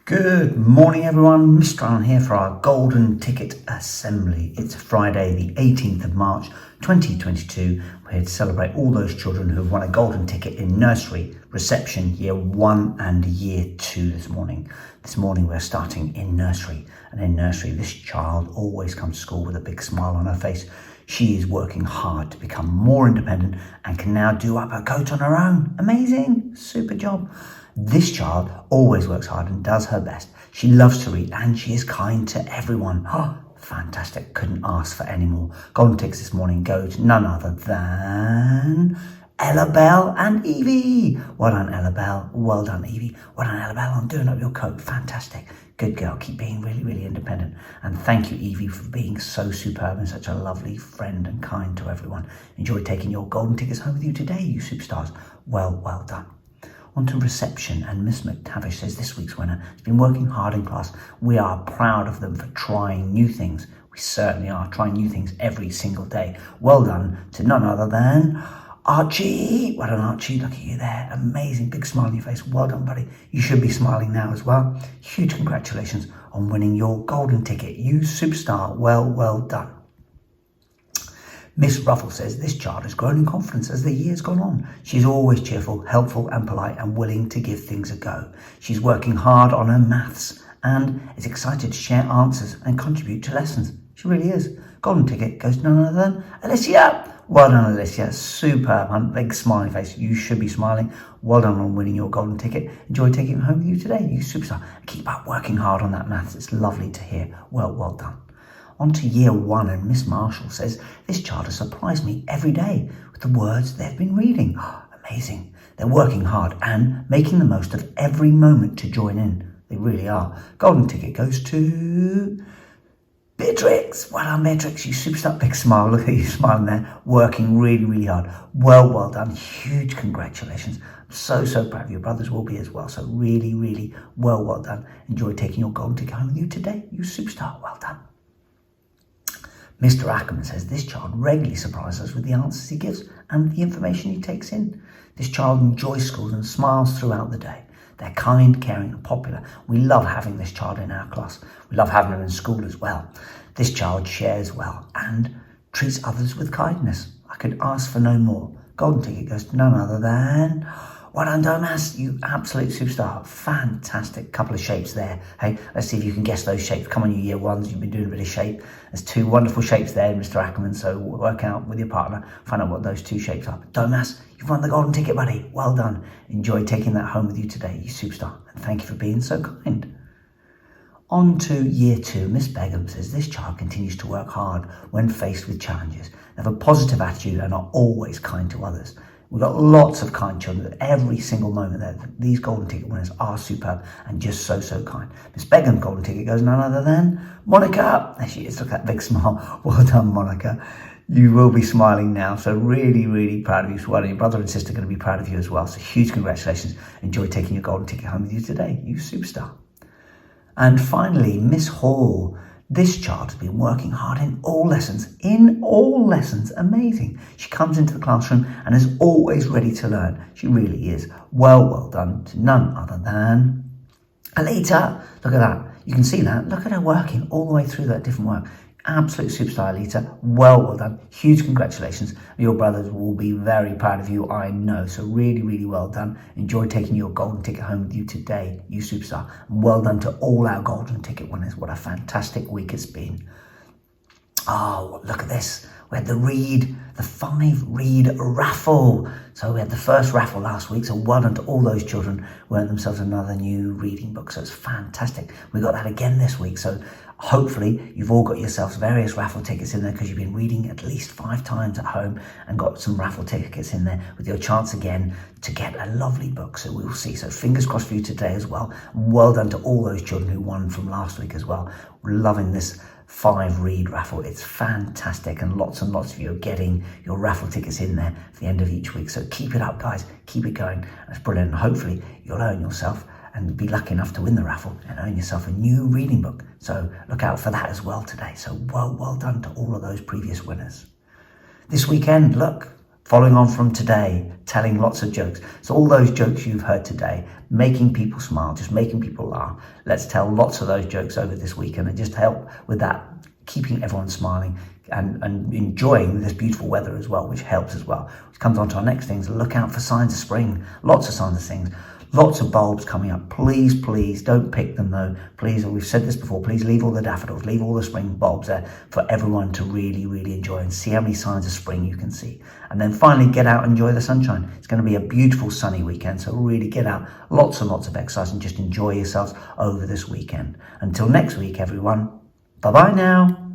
Good morning everyone, Mr. Allen here for our Golden Ticket Assembly. It's Friday the 18th of March 2022. We're here to celebrate all those children who've won a Golden Ticket in Nursery, Reception, Year 1 and Year 2 this morning. This morning we're starting in Nursery, and in Nursery this child always comes to school with a big smile on her face. She is working hard to become more independent and can now do up her coat on her own. Amazing, super job. This child always works hard and does her best. She loves to read and she is kind to everyone. Oh, fantastic. Couldn't ask for any more. Golden tickets this morning go to none other than Ella Bell and Evie. Well done, Ella Bell. Well done, Evie. Well done, Ella Bell, on doing up your coat. Fantastic. Good girl. Keep being really, really independent. And thank you, Evie, for being so superb and such a lovely friend and kind to everyone. Enjoy taking your golden tickets home with you today, you superstars. Well done. On to Reception, and Miss McTavish says this week's winner has been working hard in class. We are proud of them for trying new things. We certainly are trying new things every single day. Well done to none other than Archie. Well done, Archie. Look at you there. Amazing. Big smile on your face. Well done, buddy. You should be smiling now as well. Huge congratulations on winning your golden ticket. You superstar. Well done. Miss Raffle says this child has grown in confidence as the years gone on. She's always cheerful, helpful and polite and willing to give things a go. She's working hard on her maths and is excited to share answers and contribute to lessons. She really is. Golden ticket goes to none other than Alyssia. Well done, Alyssia. Superb. Big smiling face. You should be smiling. Well done on winning your golden ticket. Enjoy taking it home with you today, you superstar. Keep up working hard on that maths. It's lovely to hear. Well done. On to Year 1, and Miss Marshall says, this child has surprised me every day with the words they've been reading. Oh, amazing. They're working hard and making the most of every moment to join in. They really are. Golden ticket goes to Beatrix. Well done, Beatrix. You superstar. Big smile. Look at you smiling there. Working really, really hard. Well done. Huge congratulations. I'm so proud of you. Your brothers will be as well. So really well done. Enjoy taking your golden ticket home with you today. You superstar. Well done. Mr. Ackerman says this child regularly surprises us with the answers he gives and the information he takes in. This child enjoys school and smiles throughout the day. They're kind, caring and popular. We love having this child in our class. We love having them in school as well. This child shares well and treats others with kindness. I could ask for no more. Golden ticket goes to none other than... Well done, Domas, you absolute superstar. Fantastic couple of shapes there. Hey, let's see if you can guess those shapes. Come on, you Year 1s, you've been doing a bit of shape. There's two wonderful shapes there, Mr. Ackerman, so work out with your partner, find out what those two shapes are. Domas, you've won the golden ticket, buddy. Well done. Enjoy taking that home with you today, you superstar. And thank you for being so kind. On to Year 2, Miss Begum says this child continues to work hard when faced with challenges. They have a positive attitude and are always kind to others. We've got lots of kind children at every single moment there. These golden ticket winners are superb and just so kind. Miss Begum's golden ticket goes none other than Monica. There she is. Look at that big smile. Well done, Monica. You will be smiling now. So really proud of you. So well done. Your brother and sister are going to be proud of you as well. So huge congratulations. Enjoy taking your golden ticket home with you today. You superstar. And finally, Miss Hall. This child has been working hard in all lessons. Amazing. She comes into the classroom and is always ready to learn. She really is. Well done to none other than Alita. Look at that. You can see that. Look at her working all the way through that different work. Absolute superstar, Alita. Well done. Huge congratulations. Your brothers will be very proud of you, I know. So really well done. Enjoy taking your golden ticket home with you today, you superstar. And well done to all our golden ticket winners. What a fantastic week it's been. Oh, look at this. We had the 5 read raffle. So we had the first raffle last week. So well done to all those children who earned themselves another new reading book. So it's fantastic. We got that again this week. So hopefully you've all got yourselves various raffle tickets in there because you've been reading at least 5 times at home and got some raffle tickets in there with your chance again to get a lovely book. So we'll see. So fingers crossed for you today as well. Well done to all those children who won from last week as well. We're loving this 5 read raffle. It's fantastic and lots of you are getting your raffle tickets in there at the end of each week. So keep it up, guys. Keep it going. That's brilliant. And hopefully you'll earn yourself and be lucky enough to win the raffle and earn yourself a new reading book. So look out for that as well today. So well done to all of those previous winners. This weekend, look, Following on from today, telling lots of jokes. So all those jokes you've heard today, making people smile, just making people laugh. Let's tell lots of those jokes over this weekend and just help with that, keeping everyone smiling and enjoying this beautiful weather as well, which helps as well. Which comes on to our next things. Look out for signs of spring. Lots of signs of things. Lots of bulbs coming up. Please don't pick them though. Please, we've said this before, please leave all the daffodils, leave all the spring bulbs there for everyone to really enjoy and see how many signs of spring you can see. And then finally, get out and enjoy the sunshine. It's going to be a beautiful sunny weekend, so really get out, lots and lots of exercise and just enjoy yourselves over this weekend. Until next week, everyone, bye-bye now.